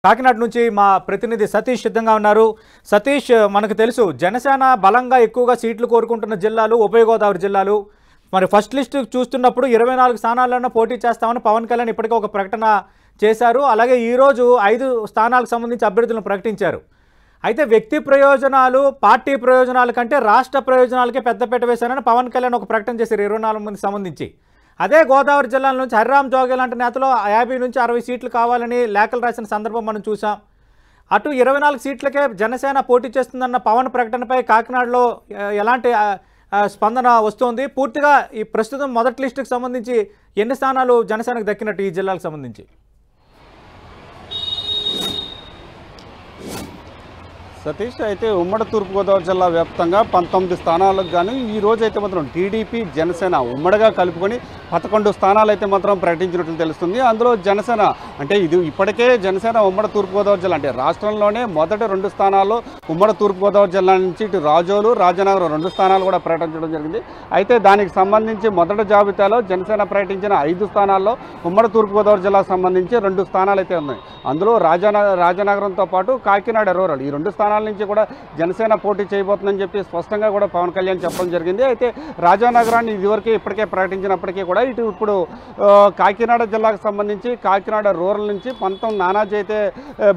కాకినాడ నుంచి మా ప్రతినిధి సతీష్ సిద్ధంగా ఉన్నారు. సతీష్, మనకు తెలుసు జనసేన బలంగా ఎక్కువగా సీట్లు కోరుకుంటున్న జిల్లాలు ఉభయ గోదావరి జిల్లాలు. మరి ఫస్ట్ లిస్ట్ చూస్తున్నప్పుడు 24 స్థానాలను పోటీ చేస్తామని పవన్ కళ్యాణ్ ఇప్పటికే ఒక ప్రకటన చేశారు. అలాగే ఈరోజు 5 స్థానాలకు సంబంధించి అభ్యర్థులను ప్రకటించారు. అయితే వ్యక్తి ప్రయోజనాలు, పార్టీ ప్రయోజనాల కంటే రాష్ట్ర ప్రయోజనాలకే పెద్దపీట వేశారని పవన్ కళ్యాణ్ ఒక ప్రకటన చేశారు 24 మందికి సంబంధించి. అదే గోదావరి జిల్లాల నుంచి హరిరామ్ జోగి లాంటి నేతలు 50 నుంచి 60 సీట్లు కావాలని లేఖలు రాసిన సందర్భం మనం చూసాం. అటు 24 సీట్లకే జనసేన పోటీ చేస్తుందన్న పవన్ ప్రకటనపై కాకినాడలో ఎలాంటి స్పందన వస్తోంది? పూర్తిగా ఈ ప్రస్తుతం మొదటి లిస్టుకు సంబంధించి ఎన్ని స్థానాలు జనసేనకు దక్కినట్టు ఈ జిల్లాకు సంబంధించి? సతీష్, అయితే ఉమ్మడి తూర్పుగోదావరి జిల్లా వ్యాప్తంగా 19 స్థానాలకు గాను ఈ రోజు అయితే మాత్రం టీడీపీ జనసేన ఉమ్మడిగా కలుపుకొని 11 స్థానాలు అయితే మాత్రం ప్రకటించినట్లు తెలుస్తుంది. అందులో జనసేన అంటే ఇది ఇప్పటికే జనసేన ఉమ్మడి తూర్పుగోదావరి జిల్లా అంటే రాష్ట్రంలోనే మొదటి 2 స్థానాల్లో ఉమ్మడి తూర్పుగోదావరి జిల్లా నుంచి ఇటు రాజోలు, రాజనగరం 2 స్థానాలు కూడా ప్రకటించడం జరిగింది. అయితే దానికి సంబంధించి మొదటి జాబితాలో జనసేన ప్రకటించిన 5 స్థానాల్లో ఉమ్మడి తూర్పుగోదావరి జిల్లాకు సంబంధించి 2 స్థానాలు అయితే ఉన్నాయి. అందులో రాజనగరంతో పాటు కాకినాడ రూరల్ ఈ 2 స్థానాల నుంచి కూడా జనసేన పోటీ చేయబోతుందని చెప్పి స్పష్టంగా కూడా పవన్ కళ్యాణ్ చెప్పడం జరిగింది. అయితే రాజానగరాన్ని ఇప్పటికే ప్రకటించినప్పటికీ కూడా ఇప్పుడు కాకినాడ జిల్లాకు సంబంధించి కాకినాడ రూరల్ నుంచి 19 నానాజీ అయితే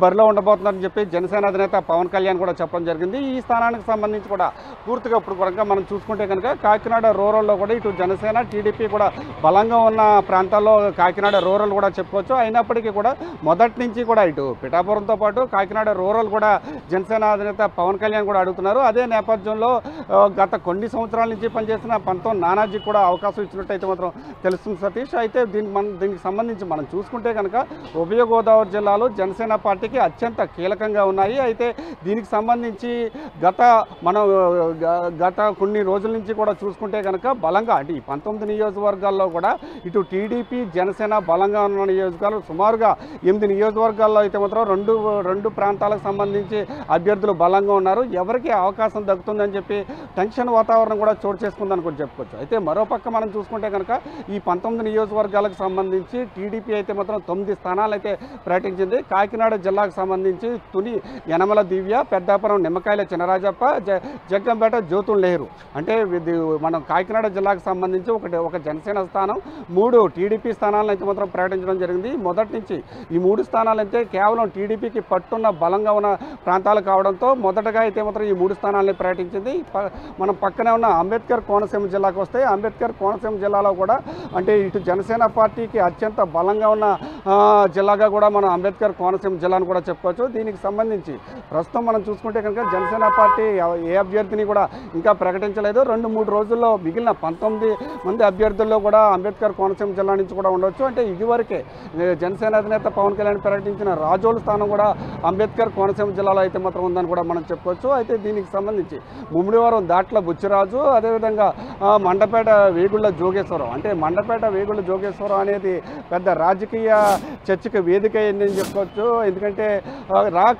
బరిలో ఉండబోతున్నారని చెప్పి జనసేన అధినేత పవన్ కళ్యాణ్ కూడా చెప్పడం జరిగింది. ఈ స్థానానికి సంబంధించి కూడా పూర్తిగా ఇప్పుడు కనుక మనం చూసుకుంటే కనుక కాకినాడ రూరల్లో కూడా ఇటు జనసేన టీడీపీ కూడా బలంగా ఉన్న ప్రాంతాల్లో కాకినాడ రూరల్ కూడా చెప్పుకోవచ్చు. అయినప్పటికీ కూడా మొదటి నుంచి కూడా ఇటు పిఠాపురంతో పాటు కాకినాడ రూరల్ కూడా జనసేన అధినేత పవన్ కళ్యాణ్ కూడా అడుగుతున్నారు. అదే నేపథ్యంలో గత కొన్ని సంవత్సరాల నుంచి పనిచేసిన 19 నానాజీ కూడా అవకాశం ఇచ్చినట్టయితే మాత్రం తెలుస్తుంది సతీష్. అయితే దీనికి సంబంధించి మనం చూసుకుంటే కనుక ఉభయ గోదావరి జిల్లాలో జనసేన పార్టీకి అత్యంత కీలకంగా ఉన్నాయి. అయితే దీనికి సంబంధించి గత కొన్ని రోజుల నుంచి కూడా చూసుకుంటే కనుక బలంగా అంటే ఈ 19 నియోజకవర్గాల్లో కూడా ఇటు టీడీపీ జనసేన బలంగా ఉన్న నియోజకవర్గాలు సుమారుగా 8 నియోజకవర్గాల్లో అయితే మాత్రం రెండు ప్రాంతాలకు సంబంధించి అభ్యర్థులు బలంగా ఉన్నారు. ఎవరికి అవకాశం దక్కుతుందని చెప్పి టెన్షన్ వాతావరణం కూడా చోటు చేసుకుందని కూడా చెప్పుకోవచ్చు. అయితే మరోపక్క మనం చూసుకుంటే కనుక ఈ 19 నియోజకవర్గాలకు సంబంధించి టీడీపీ అయితే మాత్రం 9 స్థానాలు అయితే ప్రకటించింది. కాకినాడ జిల్లాకు సంబంధించి తుని యనమల దివ్య, పెద్దాపురం నిమ్మకాయల చినరాజప్ప, జగ్గంపేట జ్యోతుల్ నెహ్రూ అంటే మనం కాకినాడ జిల్లాకు సంబంధించి ఒక జనసేన స్థానం, 3 టీడీపీ స్థానాలను అయితే మాత్రం ప్రకటించడం జరిగింది. మొదటి నుంచి ఈ 3 స్థానాలు అయితే కేవలం టీడీపీకి పట్టున్న బలంగా ఉన్న ప్రాంతాలు కావడంతో మొదటగా అయితే మాత్రం ఈ 3 స్థానాలని ప్రకటించింది. మనం పక్కనే ఉన్న అంబేద్కర్ కోనసీమ జిల్లాకు వస్తే అంబేద్కర్ కోనసీమ జిల్లాలో కూడా అంటే ఇటు జనసేన పార్టీకి అత్యంత బలంగా ఉన్న జిల్లాగా కూడా మనం అంబేద్కర్ కోనసీమ జిల్లాను కూడా చెప్పుకోవచ్చు. దీనికి సంబంధించి ప్రస్తుతం మనం చూసుకుంటే కనుక జనసేన పార్టీ ఏ అభ్యర్థిని కూడా ఇంకా ప్రకటించలేదు. 2-3 రోజుల్లో మిగిలిన 19 మంది అభ్యర్థుల్లో కూడా అంబేద్కర్ కోనసీమ జిల్లా నుంచి కూడా ఉండొచ్చు. అంటే ఇదివరకే జనసేన అధినేత పవన్ కళ్యాణ్ ప్రకటించిన రాజోలు స్థానం కూడా అంబేద్కర్ కోనసీమ జిల్లాలో అయితే మాత్రం ఉందని కూడా మనం చెప్పుకోవచ్చు. అయితే దీనికి సంబంధించి ముమ్మిడివరం దాట్ల బుచ్చిరాజు, అదేవిధంగా మండపేట వేగుళ్ల జోగేశ్వరం అంటే మండపేట వేగుళ్ల జోగేశ్వరం అనేది పెద్ద రాజకీయ చర్చకు వేదిక అయిందని చెప్పుకోవచ్చు. ఎందుకంటే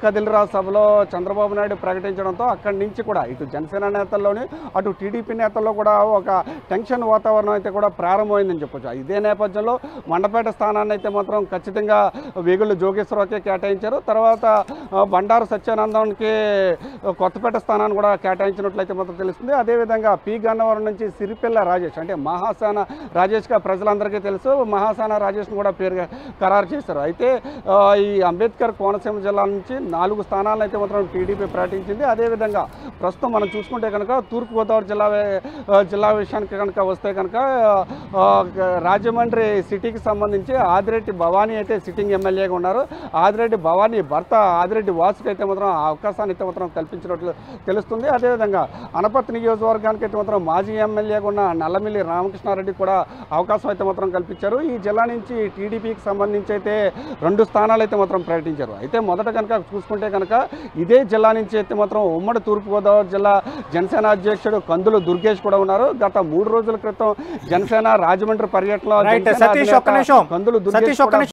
కదిలిరా సభలో చంద్రబాబు నాయుడు ప్రకటించడంతో అక్కడి నుంచి కూడా ఇటు జనసేన నేతల్లోని అటు టీడీపీ నేతల్లో కూడా ఒక టెన్షన్ వాతావరణం అయితే కూడా ప్రారంభమైందని చెప్పొచ్చు. ఇదే నేపథ్యంలో మండపేట స్థానాన్ని అయితే మాత్రం ఖచ్చితంగా వేగుళ్ల జోగేశ్వరకే కేటాయించారు. తర్వాత బండారు సత్యానందానికి కొత్తపేట స్థానాన్ని కూడా కేటాయించినట్లయితే మాత్రం తెలుస్తుంది. అదేవిధంగా పి గన్నవరం నుంచి సిరిపిల్ల రాజేష్ అంటే మహాసేన రాజేష్గా ప్రజలందరికీ తెలుసు. మహాసేన రాజేష్ను కూడా పేరుగా ఖరారు చేశారు. అయితే ఈ అంబేద్కర్ కోనసీమ జిల్లా నుంచి 4 స్థానాలను అయితే మాత్రం టీడీపీ ప్రకటించింది. అదేవిధంగా ప్రస్తుతం మనం చూసుకుంటే కనుక తూర్పుగోదావరి జిల్లా విషయానికి కనుక వస్తే కనుక రాజమండ్రి సిటీకి సంబంధించి ఆదిరెడ్డి భవానీ అయితే సిట్టింగ్ ఎమ్మెల్యేగా ఉన్నారు. ఆదిరెడ్డి భవానీ భర్త ఆదిరెడ్డి వాసుకి అయితే మాత్రం అవకాశాన్ని అయితే మాత్రం కల్పించినట్లు తెలుస్తుంది. అదేవిధంగా అనపర్తి నియోజకవర్గానికి అయితే మాత్రం మాజీ ఎమ్మెల్యేగా ఉన్న నల్లమిల్లి రామకృష్ణారెడ్డి కూడా అవకాశం అయితే మాత్రం కల్పించారు. ఈ జిల్లా నుంచి టీడీపీకి సంబంధించి అయితే 2 స్థానాలు అయితే మాత్రం ప్రకటించారు. అయితే మొదట కనుక చూసుకుంటే కనుక ఇదే జిల్లా నుంచి అయితే మాత్రం ఉమ్మడి తూర్పుగోదావరి జిల్లా జనసేన అధ్యక్షుడు కందులు దుర్గేష్ కూడా ఉన్నారు. గత 3 రోజుల క్రితం జనసేన రాజమండ్రి పర్యటనలో కందులు దుర్గేష్